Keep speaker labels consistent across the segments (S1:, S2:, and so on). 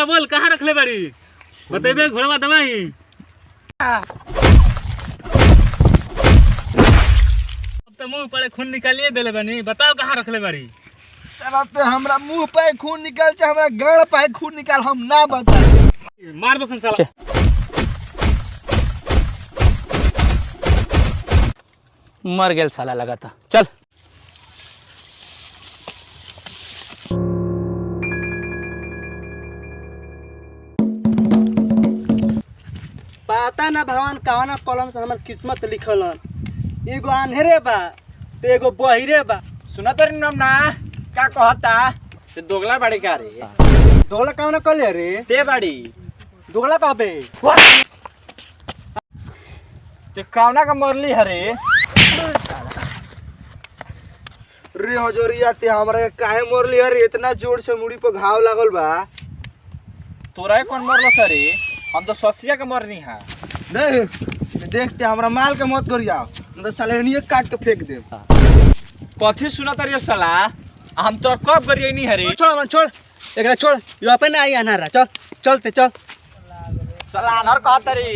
S1: साला बोल कहाँ रखले बाड़ी बतेबे घोड़वा दवाई। अब तो मुंह पर खून निकालिए देले बानी, बताओ कहाँ रखले बाड़ी।
S2: साला तो हमरा मुंह पे खून निकाल छ, हमरा गाड़ पे खून निकाल, हम ना बता।
S1: मार बसन साला।
S3: मर गेल साला लगा था। चल
S2: पता ना भगवान कवना कलम से हमर किस्मत लिखल हन। एगो आन्हरे बा तो एगो बहिरे बा।
S4: सुना तो नाम ना का कहता ते दोगला बाड़ी का रे।
S2: दोगला कवना कले रे
S4: ते बाड़ी
S2: दोगला कहबे
S4: ते कवना का मरली हरे।
S2: रे हजोरिया ते हमरा काहे मरली रे? इतना जोर से मुड़ी पे घाव लागल बा।
S4: तोरा कौन मरलो सरे? हम तो ससिया के मरनी है।
S2: नहीं देखते हमरा माल के मत करिया, मतलब सलेनिए काट के फेंक दे।
S4: कथी सुना तारी साला? हम तो कब करिए नहीं हरे।
S2: छोड़ मन छोड़, एकरा छोड़, यो पे ना आई अनारा। चल चलते चल।
S4: साला अनहर कहतरी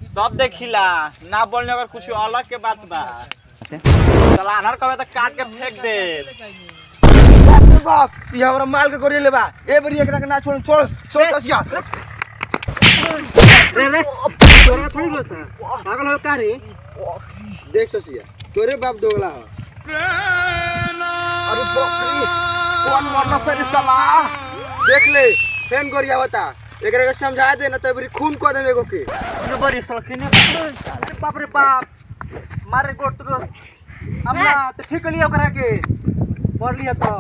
S4: सब देखिला ना बोलने अगर कुछ अलग के बात बा। साला अनहर कहबे तो काट के फेंक दे।
S2: बाप ये हमरा माल के करिए ले बा। ए बरी एकरा के ना छोड़, छोड़ छोड़ ससिया। रे रे तोरा थोड़ी बस पागल हो का रे? देख ससिया तोरे बाप दोगला हो। अरे बाप रे कौन मरना सरी साला? देख ले फेन करिया बता, एकरा के समझा दे ना तो बरी खून को दे एगो के।
S4: न बड़ी सलखिने
S2: अरे बाप रे बाप मारे गोट तो हमरा तो ठीक लिया ओकरा के मर लिया। तो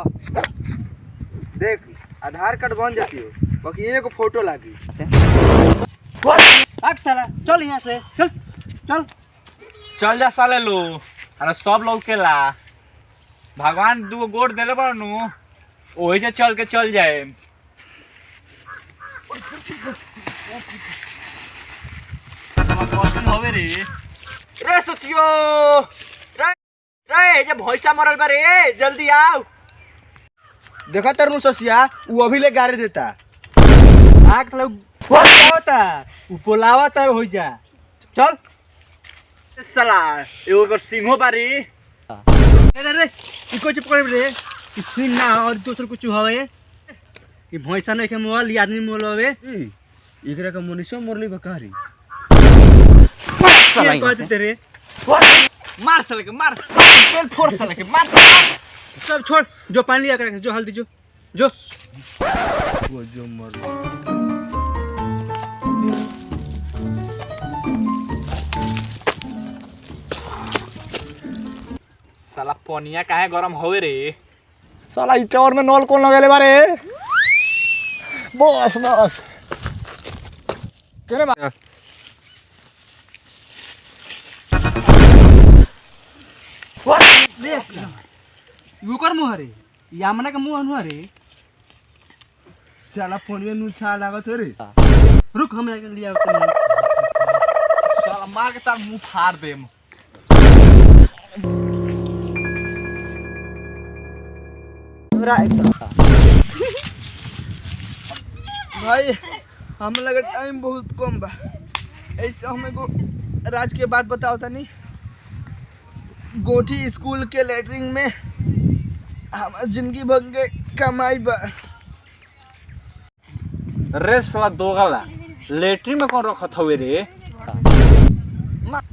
S2: देख आधार कार्ड बन जाती हो, बाकी एगो फोटो लागी। हट साला चल यहाँ से, चल चल
S4: चल जा साले लो। अरे सब लोग के ला भगवान दू गोड़ देले बानू, ओही से चल के चल जाए। हवे रे
S2: रे ससियो रे रे जे भैंसा मरल बा रे, जल्दी आओ। देखा तरनु ससिया वो अभी ले गाड़ी देता। आग लोग होता वो बोलावता हो जा। चल
S4: साला एगो कर सिंहो बारी।
S2: रे रे इको चुप कर रे, ई सीन ना और दूसर कुछ हवे। ई भैंसा नहीं के मोल, ई आदमी मोल हवे। एकरा का मनुष्य मरली बकारी
S3: साला
S2: ये कहते रे।
S4: मार साले के मार, पेल फोड़ साले के मार।
S2: सब छोड़, जो पानी लिया कर, जो हल्दी जो वो जो मर।
S4: साला पनिया काहे गरम होवे रे?
S2: साला ई चौर में नल कौन लगेले बारे? बस बस केने बा यू कर मुँह रे, यामना का मुँह अनुआ रे। साला फोन में नु छा लागत हो रे। रुक हम लेके लिया
S4: साला मार के तार मुंह फाड़ देम।
S2: भाई हम लगे टाइम बहुत कम बा, ऐसे हमें को राज के बात बताओ था नहीं। गोठी स्कूल के लेटरिन में हमार जिंदगी भर के कमाई बा।
S4: रे साला दोगला लेटरिन में कौन रखत हवे रे?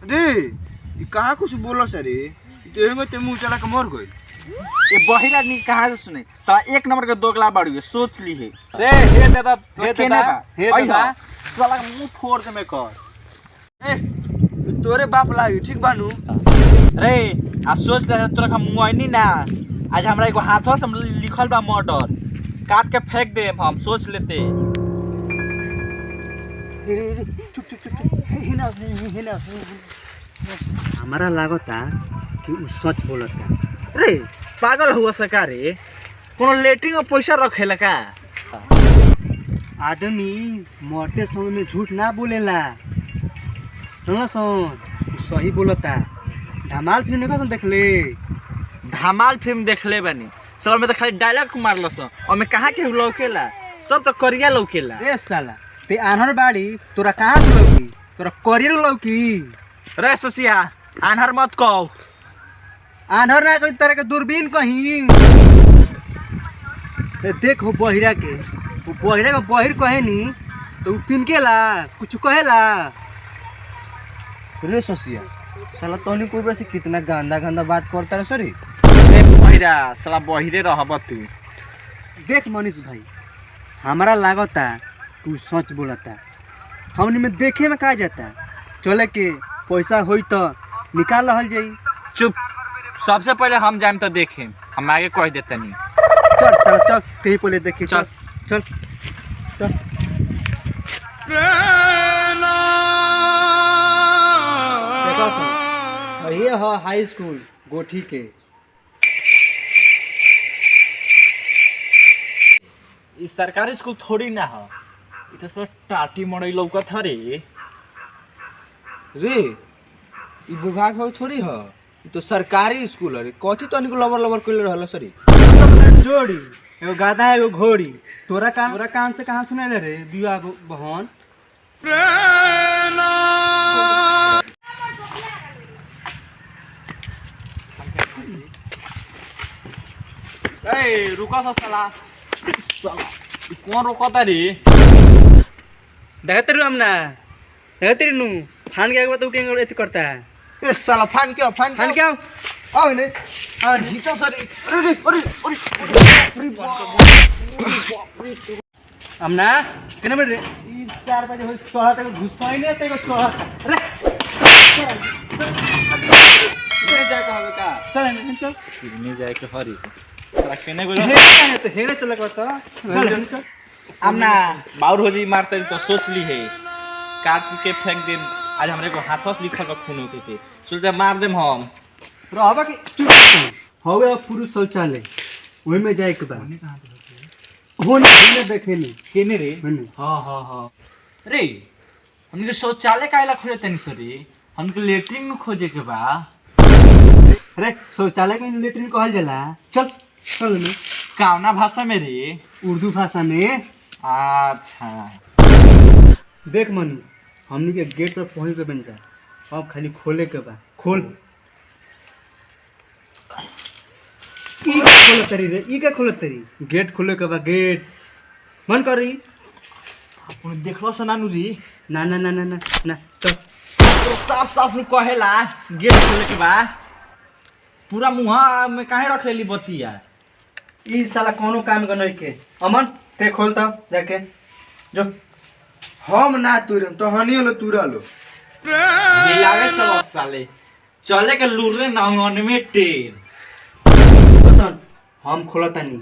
S2: रे ये कहाँ कुछ बोलो सर रे, तो ते मुंह चला के मर गई।
S4: ये बहिर आदमी कहाँ से सुने? साला एक नंबर के दोगला बाड़ू है, सोच ली है। रे हे दादा हे दादा हे दादा साला मुंह फोड़ दे में कर।
S2: ए तोरे बाप लागी ठीक बानू।
S4: रे आ सोच ले तोरा का मुंह नहीं ना, आज हमरा एगो हाथवा से लिखल बा मर्डर, काट के फेंक दे हम सोच लेते।
S2: चुप चुप चुप हमारा लागता कि उ सच बोलता।
S4: रे पागल हुआ सका रे? कोनो लेटरिन में पैसा रखेला का?
S2: आदमी मरते समय में झूठ ना बोलेला। सुनो सुन सही बोलता। धमाल फिल्म देखा देख ले।
S4: धमाल फिल्म देख ले बनी साला में तो खाली डायलॉग मारलस और मैं कहाँ के लौकेला। सब तो करिया लौकेला।
S2: रे साला ते आन्हर बाड़ी तोरा कहाँ से लौकी? तोरा करियर लौकी।
S4: रे ससिया आन्हर मत कहो।
S2: आन्हर ना कोई तरह के दूरबीन कहीं। ए देख हो बहिरा के, वो बहिरा का बहिर कहे नी तो उ पिनकेला कुछ कहेला। रे ससिया साला तोनी कोई से कितना गंदा गंदा बात करता रे सॉरी।
S4: ए बहिरा साला बहिरे रहब तू।
S2: देख मनीष भाई हमारा लागता तू सच बोलता। हमने में देखे में कहा जाता चले के पैसा होई तो निकाल रहल जाई।
S4: चुप, सबसे पहले हम जाएम तो देखे, हम आगे कह देते नहीं।
S2: चल साला चल कहीं पहले देखी। चल चल चल देखो सन, ये है हाई स्कूल गोठी के।
S4: ई सरकारी स्कूल थोड़ी ना हो, ई तो सब टाटी मड़ई लौकत ह रे।
S2: रे ई विभाग हो थोड़ी हो, ई तो सरकारी स्कूल है। कथी तनिक लबर लबर कइले रहल सरी। जोड़ी एगो गाधा एगो घोड़ी। तोरा कान से कहाँ सुनेले रे बिया बहन।
S4: ए रुका साला, ई कौन रोकता रे?
S2: देखते रहो हमना, देखते नु फान के आगे तो के एती करता है। ए साला फान के आओ ने आ ढीचा सरी। हमना केने में रे ई 4 बजे हो चढ़ा तक घुसाई ने तक चढ़ा। अरे इधर जा के होगा का? चल चल
S4: किरने जाए के हरी साला केने गो
S2: तो हेरे चल का तो चल चल।
S4: हमना बाउर हो जी मारते तो सोच ली है काट के फेंक दे। आज हमरे को हाथों लिखा का खून होते थे, सोचते मार देम हम।
S2: रहबा के चुप होवे पुरुष शौचालय ओहि में जाए के बाद होने देखेली
S4: केने रे?
S2: होने।
S4: हां रे हमके शौचालय काहेला खोजे तनी सरी? हमके लेटरिन में खोजे के बा।
S2: अरे शौचालय के लेटरिन कहल जाला। चल चल ने
S4: कावना भाषा में रे?
S2: उर्दू भाषा में।
S4: अच्छा
S2: देख मनु हमनी के गेट पर पहुंच के बन जा, अब खाली खोले के बा। खोल ई खोल तरी रे, ई का खोल तरी? गेट खोले के बा। गेट मन करी
S4: अपन देखलो सनानु री?
S2: ना ना ना ना ना ना चल
S4: तो साफ साफ में कहेला गेट खोले के बा। पूरा मुहा में काहे रख लेली बतिया?
S2: ई साला कोनो काम कर नहीं के। अमन ते खोल तो जाके जो। हम ना तुरम तो हनी लो तुरा लो।
S4: मिलावे चलो साले, चले के लूरे नांगन में टेन।
S2: सुन हम खोलता नहीं।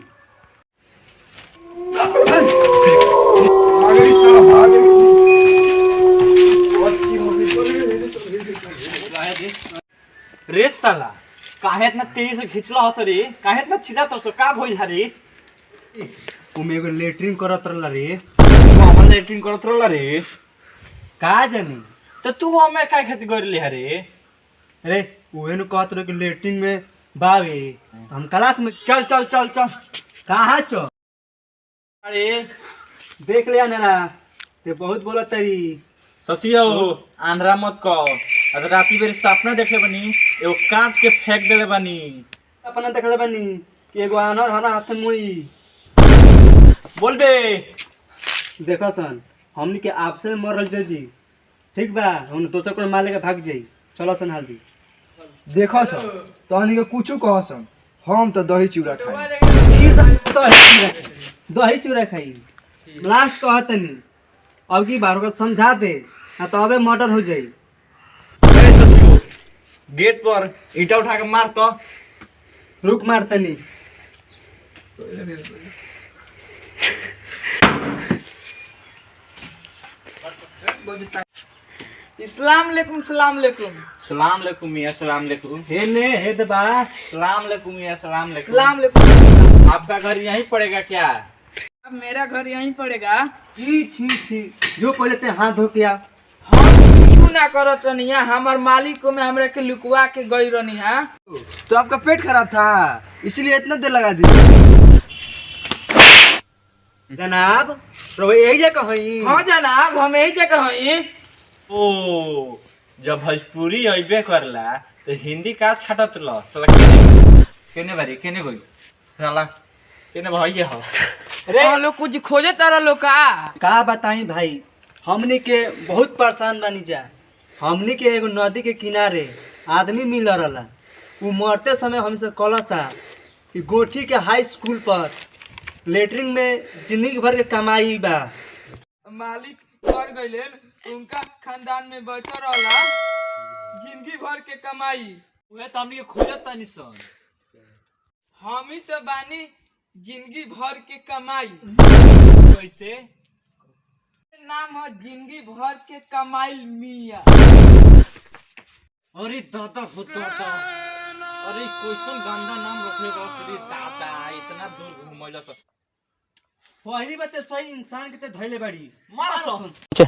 S4: रे साला काहे इतना तेजी से खिंचलो हस रे? काहे इतना चिल्ला तो का भइल हरी?
S2: उमे एगो लेटरिन करत रहला रे।
S4: हमन लेटरिन करत रहला रे?
S2: का जानी
S4: तो तू हमें काय खेती करली हरे?
S2: अरे उहे नु कहत रहे कि लेटरिन में बावे तो हम क्लास में।
S4: चल चल चल चल।
S2: कहाँ चो?
S4: अरे
S2: देख लिया ना ते बहुत बोलत तरी।
S4: ससियो आंध्रा मत कहो। आज राती बेर सपना देखे बनी एगो काट के फेंक देले बनी।
S2: अपना देखले बनी कि एगो आनर हरा हाथ में मुई।
S4: बोल बे।
S2: देखो सन हमनी के आपसे मरल जी ठीक बा। हम दोसर को माले के भाग जाई। चलो सन हल्दी देखो सन तहनी के कुछ कह सन हम तो दही चूड़ा खाई। दही चूड़ा खाई लास्ट कहतनी अब की बार को समझा दे ना तो अबे मर्डर हो जाई।
S4: ससियो गेट पर ईटा उठा के मार तो।
S2: रुक मारतनी।
S1: इस्लाम लेकुम सलाम लेकुम।
S4: सलाम अलैकुम मियां, सलाम अलैकुम।
S2: हे ने हे दबा।
S4: सलाम अलैकुम मियां, सलाम अलैकुम।
S1: सलाम लेकुम।
S4: आपका घर यहीं पड़ेगा क्या?
S1: अब मेरा घर यहीं पड़ेगा।
S2: छी छी छी जो पहले ते हाथ धो के आ।
S1: हम कुछ ना करत रहनी है, हमार मालिक को मैं हमरा के लुकवा के गई रहनी है।
S2: तो आपका पेट खराब था इसलिए इतना देर लगा दी। जनाब तो यही जगह हई।
S1: हाँ जनाब हम यही जगह हई।
S4: ओ जब भोजपुरी अइबे करला तो हिंदी का छाटत ल साला केने बारी केने गई साला केने भइए हो
S1: हाँ लोग कुछ खोजे तारा लोग
S2: का बताई भाई, हमनी के बहुत परेशान बनी जा। हमनी के एगो नदी के किनारे आदमी मिल रहा, उ मरते समय हमसे कलसा कि गोठी के हाई स्कूल पर लेटरिन में जिंदगी भर के कमाई बा।
S1: मालिक मर गइले, उनका खानदान में बचा रहला जिंदगी भर के कमाई।
S4: उहे त हमनी के खोजत तानी सन।
S1: हम ही तो बानी जिंदगी भर के कमाई।
S4: कैसे
S1: नाम है जिंदगी भर के कमाई मिया।
S4: अरे दादा हो दादा, अरे क्वेश्चन गंदा नाम रखले बा श्री दादा, इतना दूर घुमैला सब
S2: पहली बात तो सही इंसान के ते धैले बाड़ी
S4: मारा सब।
S3: अच्छा